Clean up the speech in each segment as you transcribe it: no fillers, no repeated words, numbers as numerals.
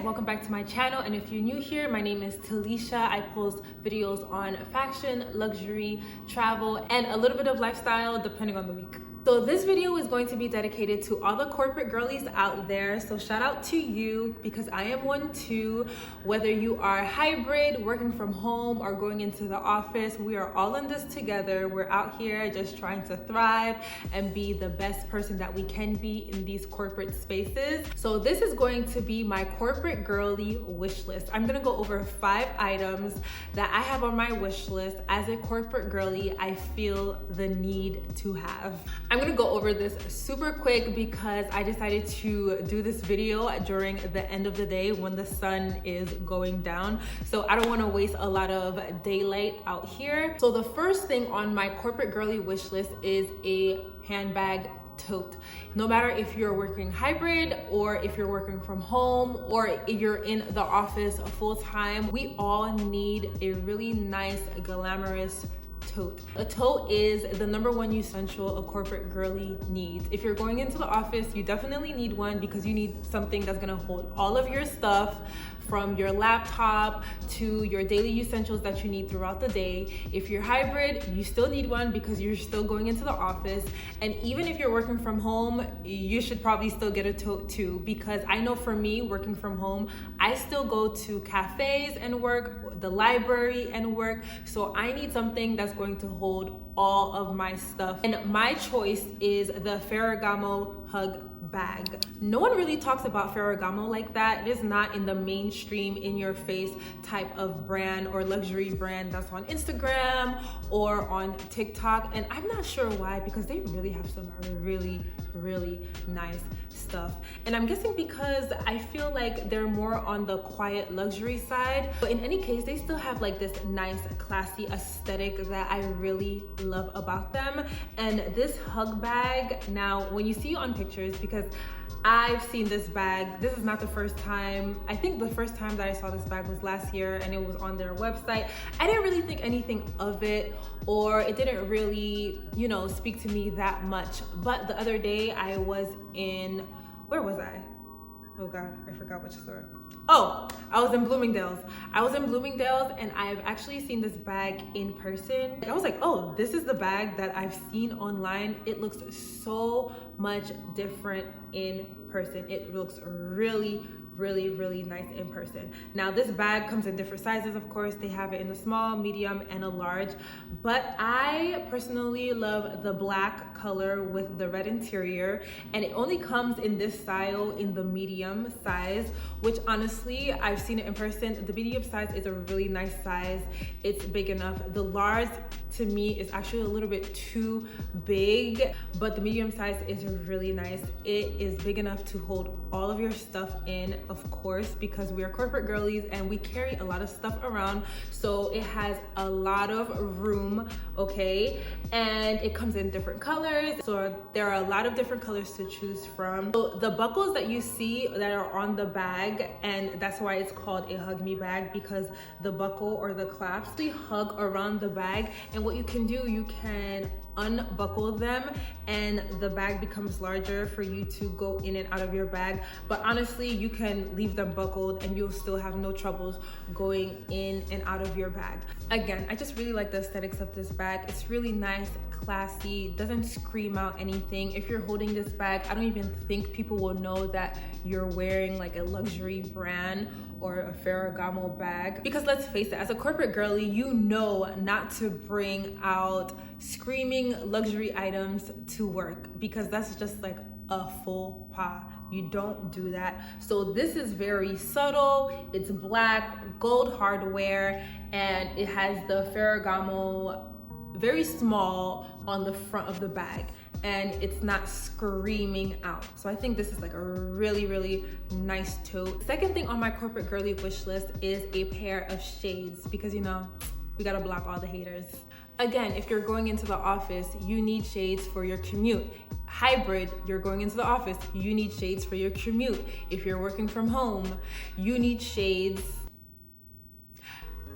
welcome back to my channel, and if you're new here, my name is Talysha. I post videos on fashion, luxury, travel, and a little bit of lifestyle depending on the week. So this video is going to be dedicated to all the corporate girlies out there. So shout out to you, because I am one too. Whether you are hybrid, working from home, or going into the office, we are all in this together. We're out here just trying to thrive and be the best person that we can be in these corporate spaces. So this is going to be my corporate girly wish list. I'm gonna go over 5 items that I have on my wish list as a corporate girly I feel the need to have. I'm gonna go over this super quick because I decided to do this video during the end of the day when the sun is going down. So I don't wanna waste a lot of daylight out here. So the first thing on my corporate girly wish list is a handbag tote. No matter if you're working hybrid or if you're working from home or if you're in the office full time, we all need a really nice, glamorous tote. A tote is the #1 essential a corporate girly needs. If you're going into the office, you definitely need one because you need something that's gonna hold all of your stuff, from your laptop to your daily essentials that you need throughout the day. If you're hybrid, you still need one because you're still going into the office. And even if you're working from home, you should probably still get a tote too, because I know for me, working from home, I still go to cafes and work, the library and work. So I need something that's going to hold all of my stuff. And my choice is the Ferragamo Hug bag. No one really talks about Ferragamo like that. It is not in the mainstream, in your face type of brand or luxury brand that's on Instagram or on TikTok. And I'm not sure why, because they really have some really nice stuff. And I'm guessing because I feel like they're more on the quiet luxury side. But in any case, they still have like this nice, classy aesthetic that I really love about them. And this hug bag, now when you see it on pictures, because I've seen this bag, this is not the first time. I think the first time that I saw this bag was last year and it was on their website. I didn't really think anything of it, or it didn't really, you know, speak to me that much. But the other day I was in, where was I? Oh God, I forgot which store. Oh, I was in Bloomingdale's. I was in Bloomingdale's and I've actually seen this bag in person. I was like, oh, this is the bag that I've seen online. It looks so much different in person. It looks really nice in person. Now this bag comes in different sizes, of course. They have it in the small, medium, and a large, but I personally love the black color with the red interior, and it only comes in this style in the medium size, which honestly, I've seen it in person. The medium size is a really nice size. It's big enough. The large to me is actually a little bit too big, but the medium size is really nice. It is big enough to hold all of your stuff in, of course, because we are corporate girlies and we carry a lot of stuff around. So it has a lot of room, okay? And it comes in different colors. So there are a lot of different colors to choose from. So the buckles that you see that are on the bag, and that's why it's called a hug me bag, because the buckle or the clasps, they hug around the bag. And what you can do, you can unbuckle them and the bag becomes larger for you to go in and out of your bag. But honestly, you can leave them buckled and you'll still have no troubles going in and out of your bag. Again, I just really like the aesthetics of this bag. It's really nice, classy, doesn't scream out anything. If you're holding this bag, I don't even think people will know that you're wearing like a luxury brand or a Ferragamo bag. Because let's face it, as a corporate girly, you know not to bring out screaming luxury items to work, because that's just like a faux pas. You don't do that. So this is very subtle. It's black, gold hardware, and it has the Ferragamo very small on the front of the bag, and it's not screaming out. So I think this is like a really nice tote. Second thing on my corporate girly wish list is a pair of shades, because you know, we gotta block all the haters. Again, if you're going into the office, you need shades for your commute. Hybrid, you're going into the office, you need shades for your commute. If you're working from home, you need shades.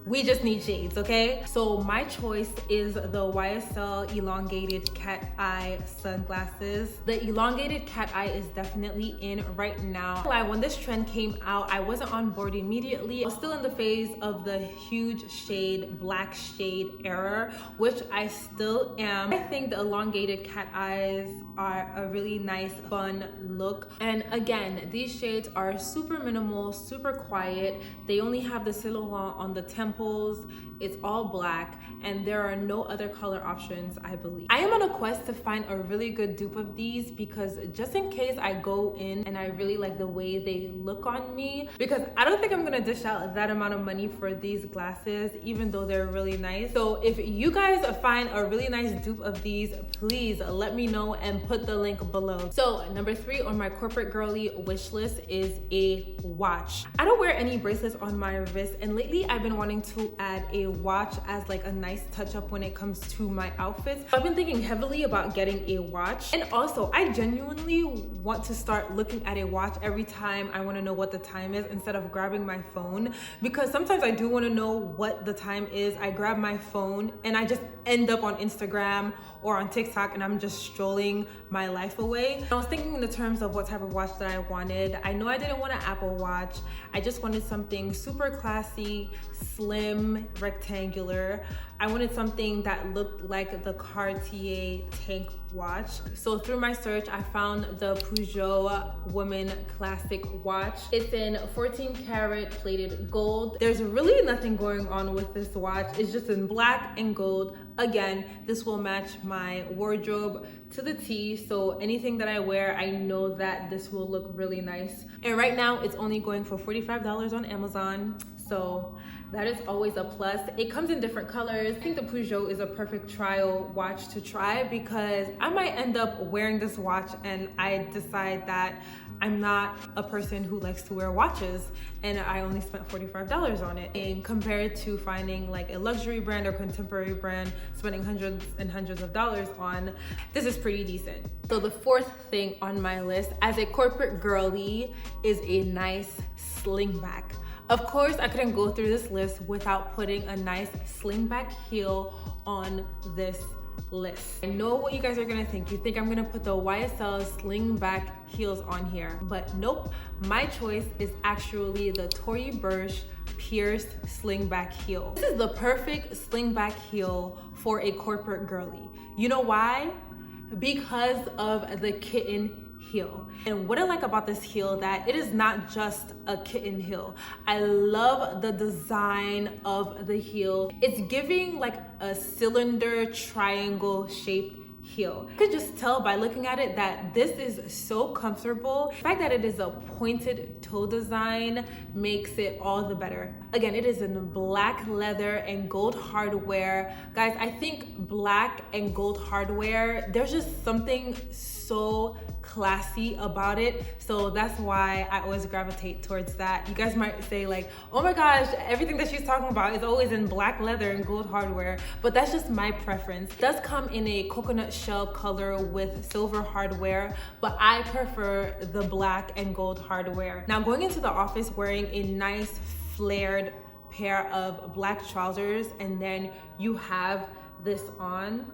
we just need shades, okay? So my choice is the YSL elongated cat eye sunglasses. The elongated cat eye is definitely in right now. When this trend came out, I wasn't on board immediately. I was still in the phase of the huge shade, black shade era, which I still am. I think the elongated cat eyes are a really nice, fun look. And again, these shades are super minimal, super quiet. They only have the silhouette on the temples. It's all black, and there are no other color options, I believe. I am on a quest to find a really good dupe of these, because just in case I go in and I really like the way they look on me, because I don't think I'm gonna dish out that amount of money for these glasses, even though they're really nice. So if you guys find a really nice dupe of these, please let me know and put the link below. So number 3 on my corporate girly wish list is a watch. I don't wear any bracelets on my wrist, and lately I've been wanting to add a watch as like a nice touch up when it comes to my outfits. I've been thinking heavily about getting a watch, and also I genuinely want to start looking at a watch every time I want to know what the time is instead of grabbing my phone, because sometimes I do want to know what the time is. I grab my phone and I just end up on Instagram or on TikTok, and I'm just strolling my life away. I was thinking in the terms of what type of watch that I wanted. I know I didn't want an Apple Watch. I just wanted something super classy, slim, rectangular. I wanted something that looked like the Cartier tank watch. So through my search, I found the Peugeot Woman Classic watch. It's in 14 karat plated gold. There's really nothing going on with this watch. It's just in black and gold. Again, this will match my wardrobe to the T, so anything that I wear, I know that this will look really nice. And right now it's only going for $45 on Amazon, so that is always a plus. It comes in different colors. I think the Peugeot is a perfect trial watch to try, because I might end up wearing this watch and I decide that I'm not a person who likes to wear watches, and I only spent $45 on it. And compared to finding like a luxury brand or contemporary brand, spending hundreds and hundreds of dollars on, this is pretty decent. So the 4th thing on my list as a corporate girly is a nice slingback. Of course, I couldn't go through this list without putting a nice slingback heel on this list. I know what you guys are gonna think. You think I'm gonna put the YSL slingback heels on here, but nope. My choice is actually the Tory Burch pierced slingback heel. This is the perfect slingback heel for a corporate girly. You know why? Because of the kitten heel. And what I like about this heel, that it is not just a kitten heel. I love the design of the heel. It's giving like a cylinder triangle shaped heel. You could just tell by looking at it that this is so comfortable. The fact that it is a pointed toe design makes it all the better. Again, it is in black leather and gold hardware. Guys, I think black and gold hardware, there's just something so classy about it, so that's why I always gravitate towards that. You guys might say like, oh my gosh, everything that she's talking about is always in black leather and gold hardware, but that's just my preference. It does come in a coconut shell color with silver hardware, but I prefer the black and gold hardware. Now, going into the office wearing a nice flared pair of black trousers, and then you have this on,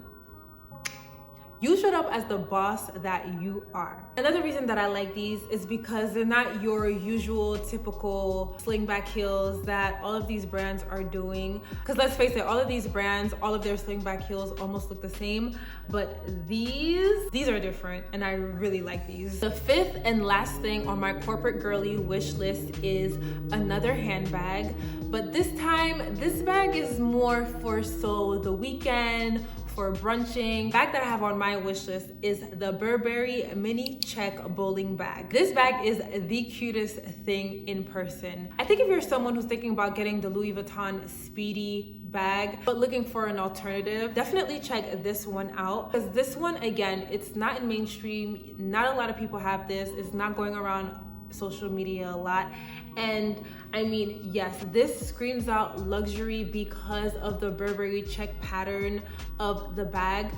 you showed up as the boss that you are. Another reason that I like these is because they're not your usual typical slingback heels that all of these brands are doing. Because let's face it, all of these brands, all of their slingback heels almost look the same, but these are different, and I really like these. The 5th and last thing on my corporate girly wish list is another handbag, but this time, this bag is more for the weekend, for brunching. The bag that I have on my wish list is the Burberry mini check bowling bag. This bag is the cutest thing in person. I think if you're someone who's thinking about getting the Louis Vuitton Speedy bag but looking for an alternative, definitely check this one out, because this one, again, it's not in mainstream. Not a lot of people have this. It's not going around social media a lot, And I mean, yes, this screams out luxury because of the Burberry check pattern of the bag,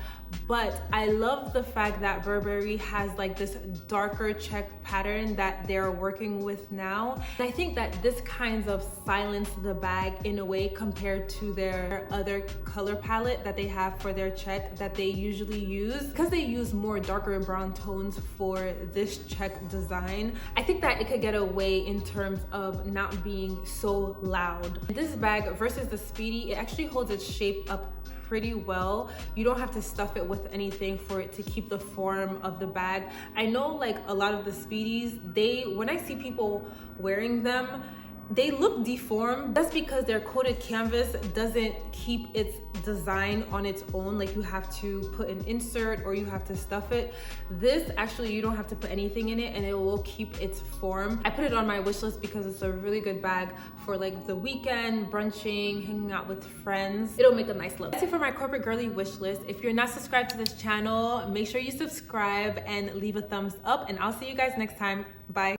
but I love the fact that Burberry has like this darker check pattern that they're working with now. And I think that this kind of silence the bag in a way compared to their other color palette that they have for their check that they usually use, because they use more darker brown tones for this check design. I think that it could get away in terms of not being so loud. This bag versus the Speedy, it actually holds its shape up pretty well. You don't have to stuff it with anything for it to keep the form of the bag. I know like a lot of the Speedies, when I see people wearing them, they look deformed. That's because their coated canvas doesn't keep its design on its own. Like you have to put an insert or you have to stuff it. This actually, you don't have to put anything in it and it will keep its form. I put it on my wish list because it's a really good bag for like the weekend, brunching, hanging out with friends. It'll make a nice look. That's it for my corporate girly wish list. If you're not subscribed to this channel, make sure you subscribe and leave a thumbs up, and I'll see you guys next time. Bye.